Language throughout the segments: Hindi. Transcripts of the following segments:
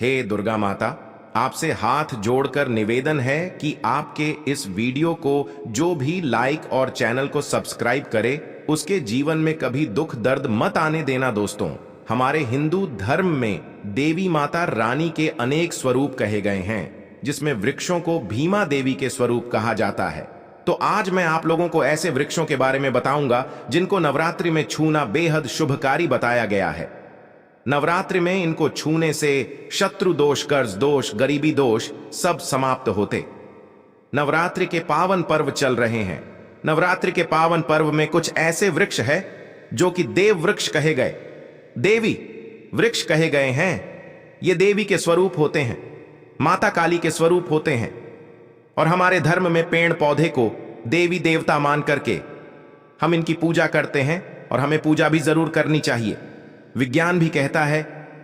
हे दुर्गा माता, आपसे हाथ जोड़कर निवेदन है कि आपके इस वीडियो को जो भी लाइक और चैनल को सब्सक्राइब करे उसके जीवन में कभी दुख दर्द मत आने देना। दोस्तों, हमारे हिंदू धर्म में देवी माता रानी के अनेक स्वरूप कहे गए हैं, जिसमें वृक्षों को भीमा देवी के स्वरूप कहा जाता है। तो आज मैं आप लोगों को ऐसे वृक्षों के बारे में बताऊंगा जिनको नवरात्रि में छूना बेहद शुभकारी बताया गया है। नवरात्रि में इनको छूने से शत्रु दोष, कर्ज दोष, गरीबी दोष सब समाप्त होते। नवरात्रि के पावन पर्व चल रहे हैं। नवरात्रि के पावन पर्व में कुछ ऐसे वृक्ष है जो कि देव वृक्ष कहे गए, देवी वृक्ष कहे गए हैं। ये देवी के स्वरूप होते हैं, माता काली के स्वरूप होते हैं। और हमारे धर्म में पेड़ पौधे को देवी देवता मान करके हम इनकी पूजा करते हैं और हमें पूजा भी जरूर करनी चाहिए। विज्ञान भी कहता है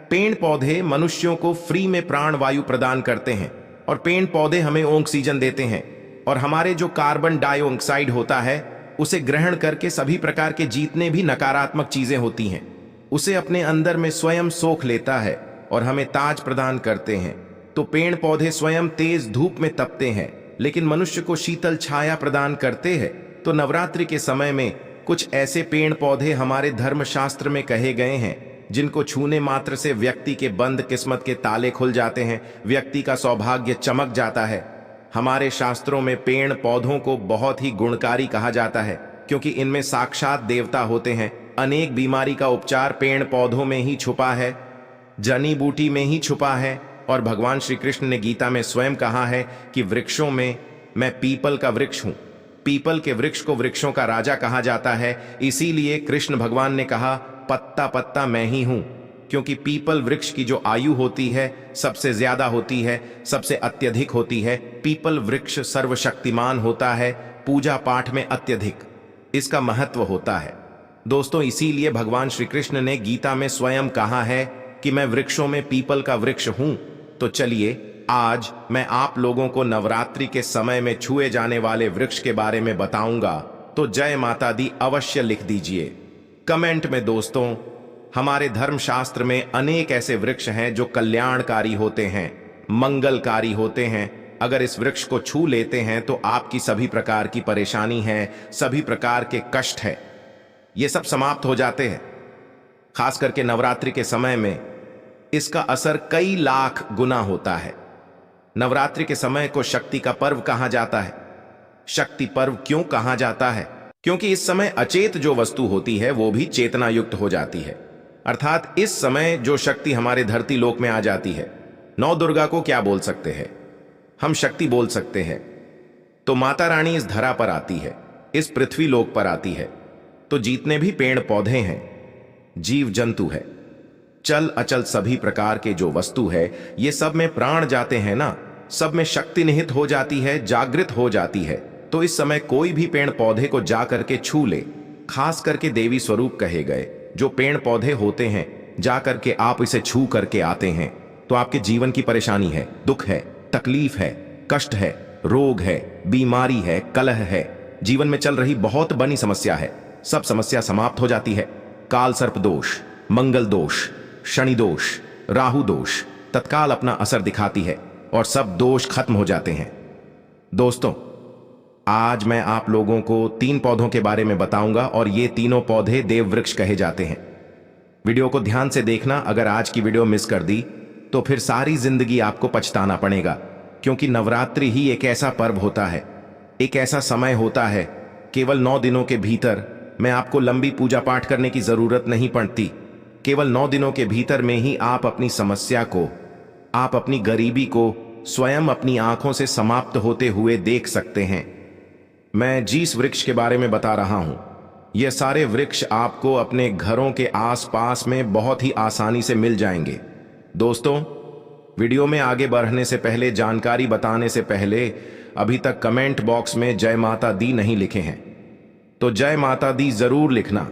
पेड़ पौधे मनुष्यों को फ्री में प्राण वायु प्रदान करते हैं और पेड़ पौधे हमें ऑक्सीजन देते हैं और हमारे जो कार्बन डाइऑक्साइड होता है उसे ग्रहण करके सभी प्रकार के जितने भी नकारात्मक चीजें होती हैं उसे अपने अंदर में स्वयं सोख लेता है और हमें ताज प्रदान करते हैं। तो पेड़ पौधे स्वयं तेज धूप में तपते हैं लेकिन मनुष्य को शीतल छाया प्रदान करते हैं। तो नवरात्रि के समय में कुछ ऐसे पेड़ पौधे हमारे धर्मशास्त्र में कहे गए हैं जिनको छूने मात्र से व्यक्ति के बंद किस्मत के ताले खुल जाते हैं, व्यक्ति का सौभाग्य चमक जाता है। हमारे शास्त्रों में पेड़ पौधों को बहुत ही गुणकारी कहा जाता है क्योंकि इनमें साक्षात देवता होते हैं। अनेक बीमारी का उपचार पेड़ पौधों में ही छुपा है, जड़ी बूटी में ही छुपा है। और भगवान श्री कृष्ण ने गीता में स्वयं कहा है कि वृक्षों में मैं पीपल का वृक्ष हूं। पीपल के वृक्ष को वृक्षों का राजा कहा जाता है। इसीलिए कृष्ण भगवान ने कहा पत्ता पत्ता मैं ही हूं, क्योंकि पीपल वृक्ष की जो आयु होती है सबसे ज्यादा होती है, सबसे अत्यधिक होती है। पीपल वृक्ष सर्वशक्तिमान होता है, पूजा पाठ में अत्यधिक इसका महत्व होता है। दोस्तों, इसीलिए भगवान श्री कृष्ण ने गीता में स्वयं कहा है कि मैं वृक्षों में पीपल का वृक्ष हूं। तो चलिए आज मैं आप लोगों को नवरात्रि के समय में छुए जाने वाले वृक्ष के बारे में बताऊंगा। तो जय माता दी अवश्य लिख दीजिए कमेंट में। दोस्तों, हमारे धर्मशास्त्र में अनेक ऐसे वृक्ष हैं जो कल्याणकारी होते हैं, मंगलकारी होते हैं। अगर इस वृक्ष को छू लेते हैं तो आपकी सभी प्रकार की परेशानी है, सभी प्रकार के कष्ट है, ये सब समाप्त हो जाते हैं। खास करके नवरात्रि के समय में इसका असर कई लाख गुना होता है। नवरात्रि के समय को शक्ति का पर्व कहा जाता है। शक्ति पर्व क्यों कहा जाता है? क्योंकि इस समय अचेत जो वस्तु होती है वो भी चेतना युक्त हो जाती है। अर्थात इस समय जो शक्ति हमारे धरती लोक में आ जाती है, नौ दुर्गा को क्या बोल सकते हैं हम? शक्ति बोल सकते हैं। तो माता रानी इस धरा पर आती है, इस पृथ्वी लोक पर आती है। तो जितने भी पेड़ पौधे हैं, जीव जंतु है, चल अचल सभी प्रकार के जो वस्तु है, ये सब में प्राण जाते हैं ना, सब में शक्ति निहित हो जाती है, जागृत हो जाती है। तो इस समय कोई भी पेड़ पौधे को जा करके छू ले, खास करके देवी स्वरूप कहे गए जो पेड़ पौधे होते हैं, जा करके आप इसे छू करके आते हैं तो आपके जीवन की परेशानी है, दुख है, तकलीफ है, कष्ट है, रोग है, बीमारी है, कलह है, जीवन में चल रही बहुत बड़ी समस्या है, सब समस्या समाप्त हो जाती है। काल सर्प दोष, मंगल दोष, शनि दोष, राहु दोष तत्काल अपना असर दिखाती है और सब दोष खत्म हो जाते हैं। दोस्तों, आज मैं आप लोगों को 3 पौधों के बारे में बताऊंगा और ये तीनों पौधे देव वृक्ष कहे जाते हैं। वीडियो को ध्यान से देखना। अगर आज की वीडियो मिस कर दी तो फिर सारी जिंदगी आपको पछताना पड़ेगा, क्योंकि नवरात्रि ही एक ऐसा पर्व होता है, एक ऐसा समय होता है, केवल 9 दिनों के भीतर में आपको लंबी पूजा पाठ करने की जरूरत नहीं पड़ती। केवल 9 दिनों के भीतर में ही आप अपनी समस्या को, आप अपनी गरीबी को स्वयं अपनी आंखों से समाप्त होते हुए देख सकते हैं। मैं जिस वृक्ष के बारे में बता रहा हूं, ये सारे वृक्ष आपको अपने घरों के आसपास में बहुत ही आसानी से मिल जाएंगे। दोस्तों, वीडियो में आगे बढ़ने से पहले, जानकारी बताने से पहले, अभी तक कमेंट बॉक्स में जय माता दी नहीं लिखे हैं तो जय माता दी जरूर लिखना।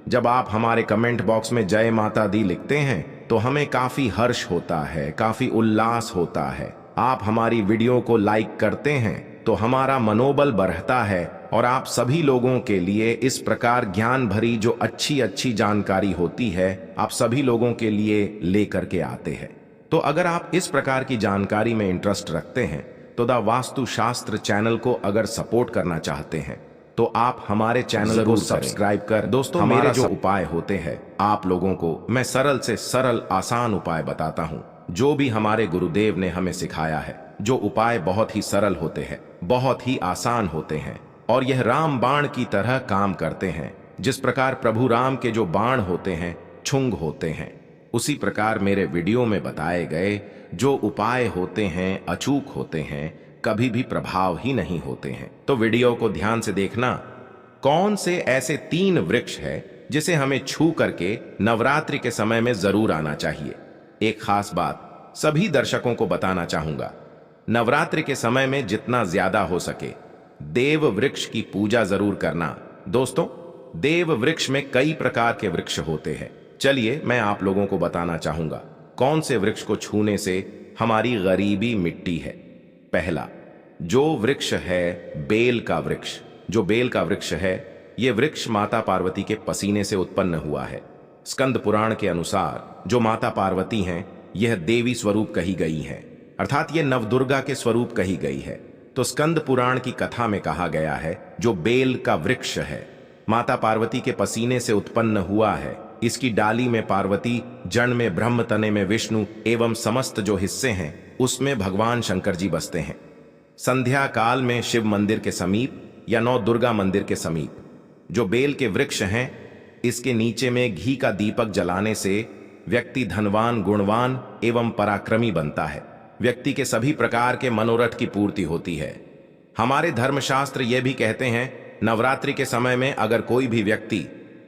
जब आप हमारे कमेंट बॉक्स में जय माता दी लिखते हैं तो हमें काफी हर्ष होता है, काफी उल्लास होता है। आप हमारी वीडियो को लाइक करते हैं तो हमारा मनोबल बढ़ता है और आप सभी लोगों के लिए इस प्रकार ज्ञान भरी जो अच्छी अच्छी जानकारी होती है, आप सभी लोगों के लिए लेकर के आते हैं। तो अगर आप इस प्रकार की जानकारी में इंटरेस्ट रखते हैं तो द वास्तु शास्त्र चैनल को अगर सपोर्ट करना चाहते हैं तो आप हमारे चैनल को सब्सक्राइब कर दोस्तों मेरे जो उपाय होते हैं आप लोगों को मैं सरल से सरल आसान उपाय बताता हूं जो भी हमारे गुरुदेव ने हमें सिखाया है। जो उपाय बहुत ही सरल होते हैं, बहुत ही आसान होते हैं और यह राम बाण की तरह काम करते हैं। जिस प्रकार प्रभु राम के जो बाण होते हैं छुंग होते हैं, उसी प्रकार मेरे वीडियो में बताए गए जो उपाय होते हैं अचूक होते हैं, कभी भी प्रभाव ही नहीं होते हैं। तो वीडियो को ध्यान से देखना। कौन से ऐसे 3 वृक्ष है जिसे हमें छू करके नवरात्रि के समय में जरूर आना चाहिए। एक खास बात सभी दर्शकों को बताना चाहूंगा, नवरात्रि के समय में जितना ज्यादा हो सके देव वृक्ष की पूजा जरूर करना। दोस्तों, देव वृक्ष में कई प्रकार के वृक्ष होते हैं। चलिए मैं आप लोगों को बताना चाहूंगा कौन से वृक्ष को छूने से हमारी गरीबी मिटती है। पहला जो वृक्ष है बेल का वृक्ष। जो बेल का वृक्ष है यह वृक्ष माता पार्वती के पसीने से उत्पन्न हुआ है। स्कंद पुराण के अनुसार जो माता पार्वती हैं यह देवी स्वरूप कही गई है, अर्थात यह नवदुर्गा के स्वरूप कही गई है। तो स्कंद पुराण की कथा में कहा गया है जो बेल का वृक्ष है माता पार्वती के पसीने से उत्पन्न हुआ है। इसकी डाली में पार्वती, जड़ में ब्रह्म, तने में विष्णु एवं समस्त जो हिस्से हैं उसमें भगवान शंकर जी बसते हैं। संध्या काल में शिव मंदिर के समीप या नौ दुर्गा मंदिर के समीप जो बेल के वृक्ष हैं इसके नीचे में घी का दीपक जलाने से व्यक्ति धनवान, गुणवान एवं पराक्रमी बनता है। व्यक्ति के सभी प्रकार के मनोरथ की पूर्ति होती है। हमारे धर्मशास्त्र यह भी कहते हैं नवरात्रि के समय में अगर कोई भी व्यक्ति,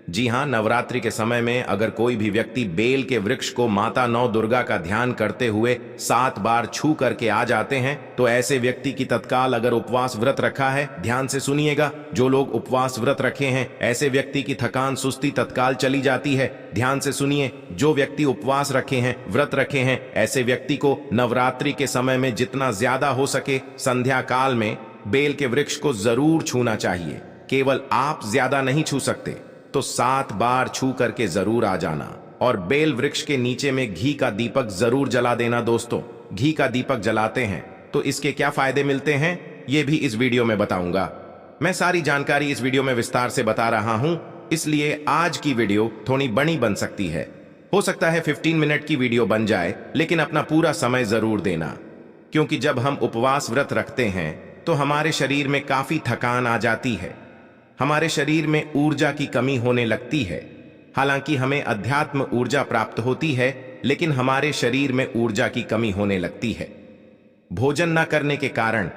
जी हां, नवरात्रि के समय में अगर कोई भी व्यक्ति बेल के वृक्ष को माता नौ दुर्गा का ध्यान करते हुए 7 बार छू करके आ जाते हैं तो ऐसे व्यक्ति की तत्काल, अगर उपवास व्रत रखा है, ध्यान से सुनिएगा, जो लोग उपवास व्रत रखे हैं ऐसे व्यक्ति की थकान सुस्ती तत्काल चली जाती है। ध्यान से सुनिए, जो व्यक्ति उपवास रखे हैं, व्रत रखे हैं, ऐसे व्यक्ति को नवरात्रि के समय में जितना ज्यादा हो सके संध्या काल में बेल के वृक्ष को जरूर छूना चाहिए। केवल आप ज्यादा नहीं छू सकते तो 7 बार छू करके जरूर आ जाना और बेल वृक्ष के नीचे में घी का दीपक जरूर जला देना। दोस्तों, घी का दीपक जलाते हैं तो इसके क्या फायदे मिलते हैं ये भी इस वीडियो में बताऊंगा। मैं सारी जानकारी इस वीडियो में विस्तार से बता रहा हूं, इसलिए आज की वीडियो थोड़ी बड़ी बन सकती है। हो सकता है 15 मिनट की वीडियो बन जाए, लेकिन अपना पूरा समय जरूर देना, क्योंकि जब हम उपवास व्रत रखते हैं तो हमारे शरीर में काफी थकान आ जाती है, हमारे शरीर में ऊर्जा की कमी होने लगती है। हालांकि हमें अध्यात्म ऊर्जा प्राप्त होती है, लेकिन हमारे शरीर में ऊर्जा की कमी होने लगती है। भोजन न करने के कारण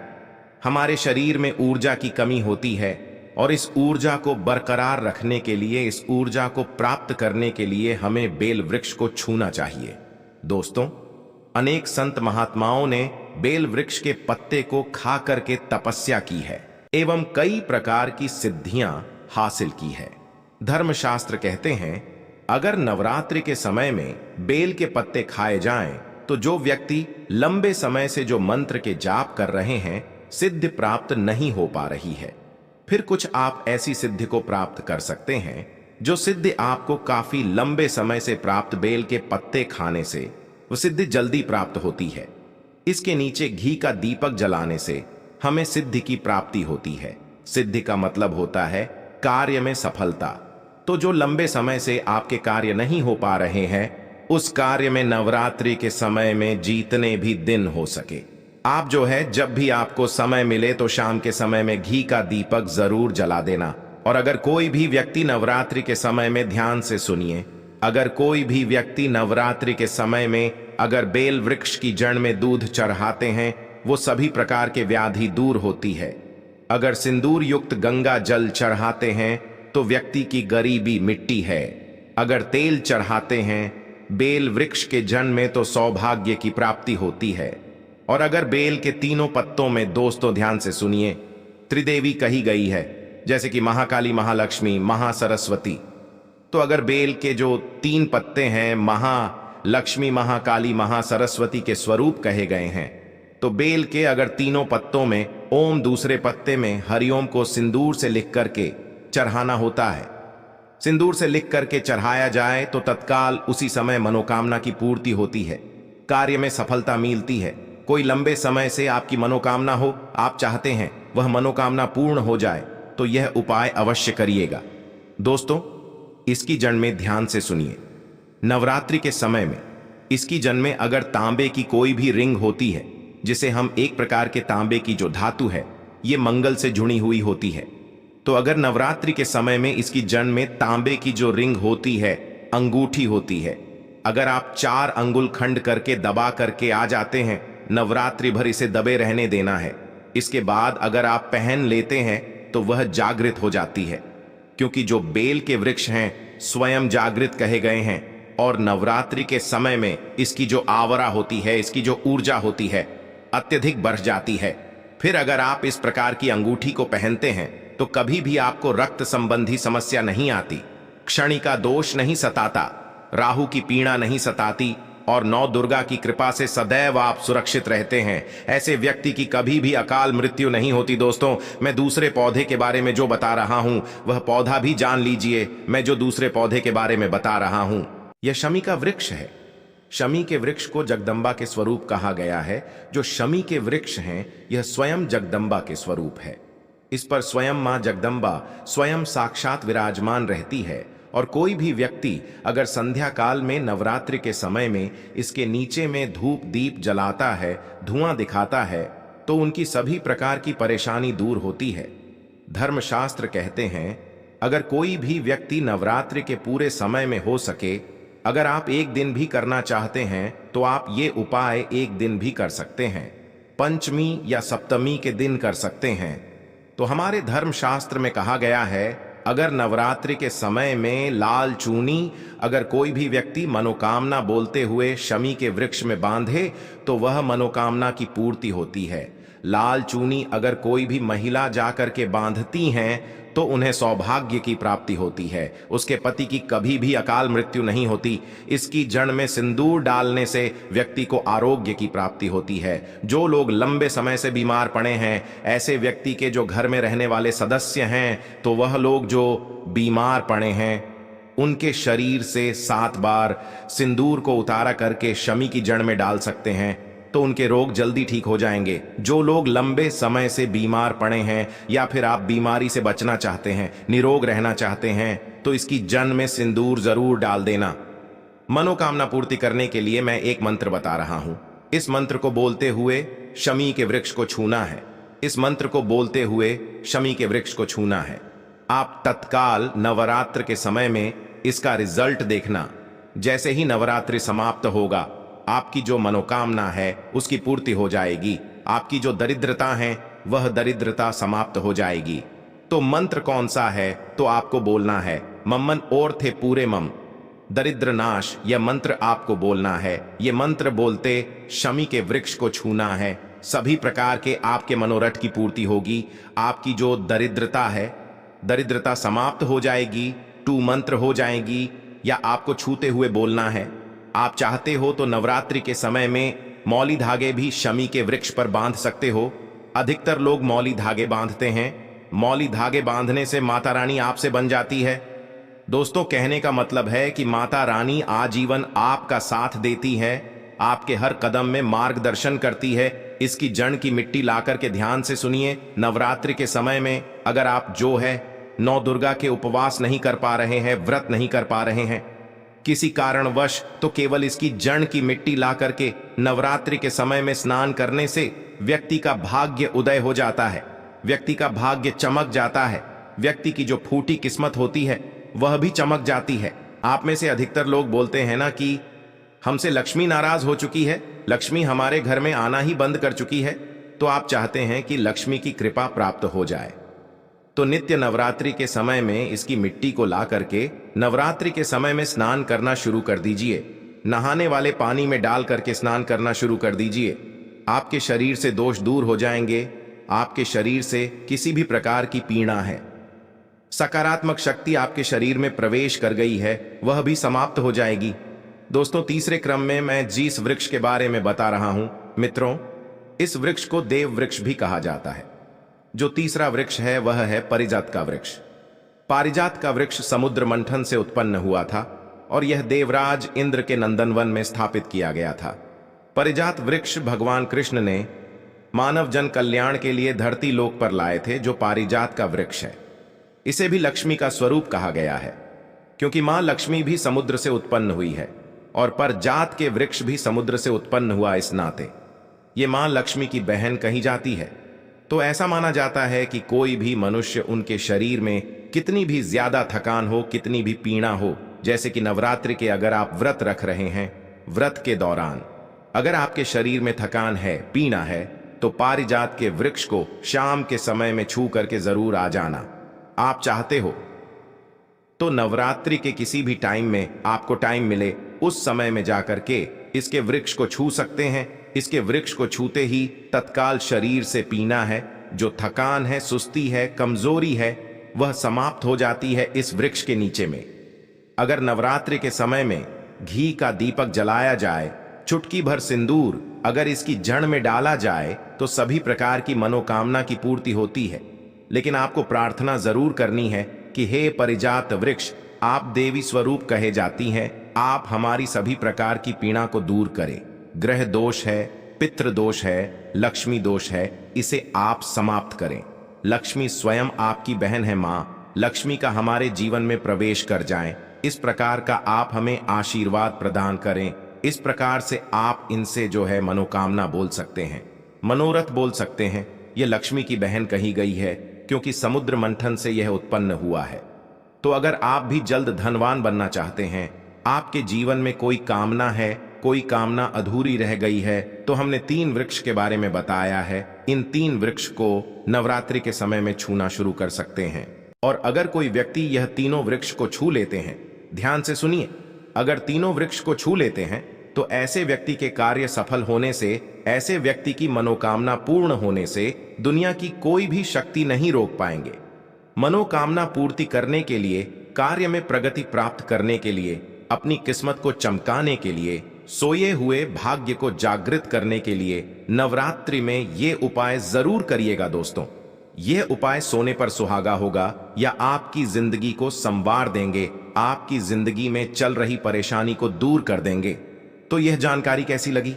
हमारे शरीर में ऊर्जा की कमी होती है और इस ऊर्जा को बरकरार रखने के लिए, इस ऊर्जा को प्राप्त करने के लिए हमें बेल वृक्ष को छूना चाहिए। दोस्तों, अनेक संत महात्माओं ने बेल वृक्ष के पत्ते को खा करके तपस्या की है एवं कई प्रकार की सिद्धियां हासिल की है। धर्मशास्त्र कहते हैं अगर नवरात्रि के समय में बेल के पत्ते खाए जाएं तो जो व्यक्ति लंबे समय से जो मंत्र के जाप कर रहे हैं सिद्धि प्राप्त नहीं हो पा रही है, फिर कुछ आप ऐसी सिद्धि को प्राप्त कर सकते हैं जो सिद्धि आपको काफी लंबे समय से प्राप्त बेल के पत्ते खाने से वो सिद्धि जल्दी प्राप्त होती है। इसके नीचे घी का दीपक जलाने से हमें सिद्धि की प्राप्ति होती है। सिद्धि का मतलब होता है कार्य में सफलता। तो जो लंबे समय से आपके कार्य नहीं हो पा रहे हैं उस कार्य में नवरात्रि के समय में जितने भी दिन हो सके आप जो है जब भी आपको समय मिले तो शाम के समय में घी का दीपक जरूर जला देना। और अगर कोई भी व्यक्ति नवरात्रि के समय में, ध्यान से सुनिए, अगर कोई भी व्यक्ति नवरात्रि के समय में अगर बेल वृक्ष की जड़ में दूध चढ़ाते हैं वो सभी प्रकार के व्याधि दूर होती है। अगर सिंदूर युक्त गंगा जल चढ़ाते हैं तो व्यक्ति की गरीबी मिटती है। अगर तेल चढ़ाते हैं बेल वृक्ष के जड़ में तो सौभाग्य की प्राप्ति होती है। और अगर बेल के तीनों पत्तों में, दोस्तों ध्यान से सुनिए, त्रिदेवी कही गई है, जैसे कि महाकाली, महालक्ष्मी, महासरस्वती। तो अगर बेल के जो 3 पत्ते हैं महालक्ष्मी, महाकाली, महासरस्वती के स्वरूप कहे गए हैं, तो बेल के अगर तीनों पत्तों में ओम, दूसरे पत्ते में हरिओम को सिंदूर से लिख करके चढ़ाना होता है। सिंदूर से लिख करके चढ़ाया जाए तो तत्काल उसी समय मनोकामना की पूर्ति होती है। कार्य में सफलता मिलती है। कोई लंबे समय से आपकी मनोकामना हो, आप चाहते हैं वह मनोकामना पूर्ण हो जाए, तो यह उपाय अवश्य करिएगा। दोस्तों, इसकी जड़ में ध्यान से सुनिए। नवरात्रि के समय में इसकी जड़ में अगर तांबे की कोई भी रिंग होती है, जिसे हम एक प्रकार के तांबे की जो धातु है, ये मंगल से जुड़ी हुई होती है, तो अगर नवरात्रि के समय में इसकी जड़ में तांबे की जो रिंग होती है, अंगूठी होती है, अगर आप 4 अंगुल खंड करके दबा करके आ जाते हैं, नवरात्रि भर इसे दबे रहने देना है। इसके बाद अगर आप पहन लेते हैं तो वह जागृत हो जाती है, क्योंकि जो बेल के वृक्ष हैं स्वयं जागृत कहे गए हैं, और नवरात्रि के समय में इसकी जो आवरा होती है, इसकी जो ऊर्जा होती है, अत्यधिक बढ़ जाती है। फिर अगर आप इस प्रकार की अंगूठी को पहनते हैं तो कभी भी आपको रक्त संबंधी समस्या नहीं आती, क्षणिका दोष नहीं सताता, राहु की पीड़ा नहीं सताती, और नौ दुर्गा की कृपा से सदैव आप सुरक्षित रहते हैं। ऐसे व्यक्ति की कभी भी अकाल मृत्यु नहीं होती। दोस्तों, मैं दूसरे पौधे के बारे में जो बता रहा हूं वह पौधा भी जान लीजिए। मैं जो दूसरे पौधे के बारे में बता रहा हूं यह शमी का वृक्ष है। शमी के वृक्ष को जगदम्बा के स्वरूप कहा गया है। जो शमी के वृक्ष हैं यह स्वयं जगदम्बा के स्वरूप है। इस पर स्वयं मां जगदम्बा स्वयं साक्षात विराजमान रहती है, और कोई भी व्यक्ति अगर संध्या काल में नवरात्रि के समय में इसके नीचे में धूप दीप जलाता है, धुआं दिखाता है, तो उनकी सभी प्रकार की परेशानी दूर होती है। धर्मशास्त्र कहते हैं, अगर कोई भी व्यक्ति नवरात्रि के पूरे समय में हो सके, अगर आप एक दिन भी करना चाहते हैं तो आप ये उपाय एक दिन भी कर सकते हैं, पंचमी या सप्तमी के दिन कर सकते हैं। तो हमारे धर्मशास्त्र में कहा गया है, अगर नवरात्रि के समय में लाल चूनी अगर कोई भी व्यक्ति मनोकामना बोलते हुए शमी के वृक्ष में बांधे तो वह मनोकामना की पूर्ति होती है। लाल चूनी अगर कोई भी महिला जाकर के बांधती हैं तो उन्हें सौभाग्य की प्राप्ति होती है, उसके पति की कभी भी अकाल मृत्यु नहीं होती। इसकी जड़ में सिंदूर डालने से व्यक्ति को आरोग्य की प्राप्ति होती है। जो लोग लंबे समय से बीमार पड़े हैं, ऐसे व्यक्ति के जो घर में रहने वाले सदस्य हैं, तो वह लोग जो बीमार पड़े हैं उनके शरीर से 7 बार सिंदूर को उतारा करके शमी की जड़ में डाल सकते हैं, तो उनके रोग जल्दी ठीक हो जाएंगे। जो लोग लंबे समय से बीमार पड़े हैं, या फिर आप बीमारी से बचना चाहते हैं, निरोग रहना चाहते हैं, तो इसकी जड़ में सिंदूर जरूर डाल देना। मनोकामना पूर्ति करने के लिए मैं एक मंत्र बता रहा हूं। इस मंत्र को बोलते हुए शमी के वृक्ष को छूना है। इस मंत्र को बोलते हुए शमी के वृक्ष को छूना है। आप तत्काल नवरात्र के समय में इसका रिजल्ट देखना। जैसे ही नवरात्रि समाप्त होगा, आपकी जो मनोकामना है उसकी पूर्ति हो जाएगी। आपकी जो दरिद्रता है वह दरिद्रता समाप्त हो जाएगी। तो मंत्र कौन सा है? तो आपको बोलना है, मम्मन और थे पूरे मम दरिद्र नाश। यह मंत्र आपको बोलना है। यह मंत्र बोलते शमी के वृक्ष को छूना है। सभी प्रकार के आपके मनोरथ की पूर्ति होगी। आपकी जो दरिद्रता है, दरिद्रता समाप्त हो जाएगी, 2 मंत्र हो जाएगी। या आपको छूते हुए बोलना है। आप चाहते हो तो नवरात्रि के समय में मौली धागे भी शमी के वृक्ष पर बांध सकते हो। अधिकतर लोग मौली धागे बांधते हैं। मौली धागे बांधने से माता रानी आपसे बन जाती है। दोस्तों, कहने का मतलब है कि माता रानी आजीवन आपका साथ देती है, आपके हर कदम में मार्गदर्शन करती है। इसकी जड़ की मिट्टी लाकर के ध्यान से सुनिए। नवरात्रि के समय में अगर आप जो है 9 दुर्गा के उपवास नहीं कर पा रहे हैं, व्रत नहीं कर पा रहे हैं किसी कारणवश, तो केवल इसकी जड़ की मिट्टी ला करके नवरात्रि के समय में स्नान करने से व्यक्ति का भाग्य उदय हो जाता है, व्यक्ति का भाग्य चमक जाता है। व्यक्ति की जो फूटी किस्मत होती है वह भी चमक जाती है। आप में से अधिकतर लोग बोलते हैं ना कि हमसे लक्ष्मी नाराज हो चुकी है, लक्ष्मी हमारे घर में आना ही बंद कर चुकी है। तो आप चाहते हैं कि लक्ष्मी की कृपा प्राप्त हो जाए, तो नित्य नवरात्रि के समय में इसकी मिट्टी को ला करके नवरात्रि के समय में स्नान करना शुरू कर दीजिए। नहाने वाले पानी में डाल करके स्नान करना शुरू कर दीजिए। आपके शरीर से दोष दूर हो जाएंगे। आपके शरीर से किसी भी प्रकार की पीड़ा है, सकारात्मक शक्ति आपके शरीर में प्रवेश कर गई है, वह भी समाप्त हो जाएगी। दोस्तों, तीसरे क्रम में मैं जिस वृक्ष के बारे में बता रहा हूं, मित्रों, इस वृक्ष को देव वृक्ष भी कहा जाता है। जो तीसरा वृक्ष है वह है पारिजात का वृक्ष। पारिजात का वृक्ष समुद्र मंथन से उत्पन्न हुआ था और यह देवराज इंद्र के नंदनवन में स्थापित किया गया था। पारिजात वृक्ष भगवान कृष्ण ने मानव जन कल्याण के लिए धरती लोक पर लाए थे, जो पारिजात का वृक्ष है। इसे भी लक्ष्मी का स्वरूप कहा गया है, क्योंकि मां लक्ष्मी भी समुद्र से उत्पन्न हुई है और पारिजात के वृक्ष भी समुद्र से उत्पन्न हुआ। इस नाते ये मां लक्ष्मी की बहन कही जाती है। तो ऐसा माना जाता है कि कोई भी मनुष्य, उनके शरीर में कितनी भी ज्यादा थकान हो, कितनी भी पीड़ा हो, जैसे कि नवरात्रि के अगर आप व्रत रख रहे हैं, व्रत के दौरान अगर आपके शरीर में थकान है, पीड़ा है, तो पारिजात के वृक्ष को शाम के समय में छू करके जरूर आ जाना। आप चाहते हो तो नवरात्रि के किसी भी टाइम में आपको टाइम मिले, उस समय में जाकर के इसके वृक्ष को छू सकते हैं। इसके वृक्ष को छूते ही तत्काल शरीर से पीना है, जो थकान है, सुस्ती है, कमजोरी है, वह समाप्त हो जाती है इस वृक्ष के नीचे में। अगर नवरात्रि के समय में घी का दीपक जलाया जाए, चुटकी भर सिंदूर अगर इसकी जड़ में डाला जाए, तो सभी प्रकार की मनोकामना की पूर्ति होती है। लेकिन आपको प्रार्थना जरूर करनी है कि हे पारिजात वृक्ष, आप देवी स्वरूप कहे जाती हैं, आप हमारी सभी प्रकार की पीड़ा को दूर करें। ग्रह दोष है, पितृ दोष है, लक्ष्मी दोष है, इसे आप समाप्त करें। लक्ष्मी स्वयं आपकी बहन है। मां लक्ष्मी का हमारे जीवन में प्रवेश कर जाएं, इस प्रकार का आप हमें आशीर्वाद प्रदान करें। इस प्रकार से आप इनसे जो है मनोकामना बोल सकते हैं, मनोरथ बोल सकते हैं। यह लक्ष्मी की बहन कही गई है, क्योंकि समुद्र मंथन से यह उत्पन्न हुआ है। तो अगर आप भी जल्द धनवान बनना चाहते हैं, आपके जीवन में कोई कामना है, कोई कामना अधूरी रह गई है, तो हमने 3 वृक्ष के बारे में बताया है। इन 3 वृक्ष को नवरात्रि के समय में छूना शुरू कर सकते हैं। और अगर कोई व्यक्ति यह तीनों वृक्ष को छू लेते हैं, ध्यान से सुनिए, अगर तीनों वृक्ष को छू लेते हैं, तो ऐसे व्यक्ति के कार्य सफल होने से, ऐसे व्यक्ति की मनोकामना पूर्ण होने से दुनिया की कोई भी शक्ति नहीं रोक पाएंगे। मनोकामना पूर्ति करने के लिए, कार्य में प्रगति प्राप्त करने के लिए, अपनी किस्मत को चमकाने के लिए, सोए हुए भाग्य को जागृत करने के लिए नवरात्रि में ये उपाय जरूर करिएगा दोस्तों। यह उपाय सोने पर सुहागा होगा या आपकी जिंदगी को संवार देंगे, आपकी जिंदगी में चल रही परेशानी को दूर कर देंगे। तो यह जानकारी कैसी लगी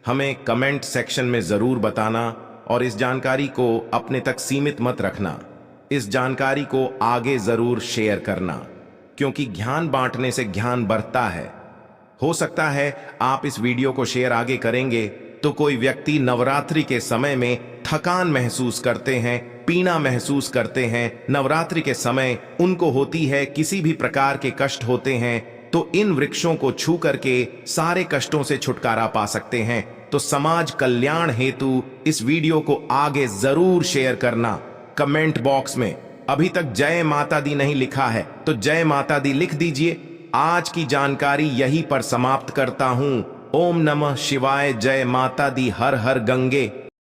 हमें कमेंट सेक्शन में जरूर बताना, और इस जानकारी को अपने तक सीमित मत रखना। इस जानकारी को आगे जरूर शेयर करना, क्योंकि ज्ञान बांटने से ज्ञान बढ़ता है। हो सकता है आप इस वीडियो को शेयर आगे करेंगे तो कोई व्यक्ति नवरात्रि के समय में थकान महसूस करते हैं, पीड़ा महसूस करते हैं, नवरात्रि के समय उनको होती है, किसी भी प्रकार के कष्ट होते हैं, तो इन वृक्षों को छू करके सारे कष्टों से छुटकारा पा सकते हैं। तो समाज कल्याण हेतु इस वीडियो को आगे जरूर शेयर करना। कमेंट बॉक्स में अभी तक जय माता दी नहीं लिखा है तो जय माता दी लिख दीजिए। आज की जानकारी यहीं पर समाप्त करता हूं। ओम नमः शिवाय, जय माता दी, हर हर गंगे।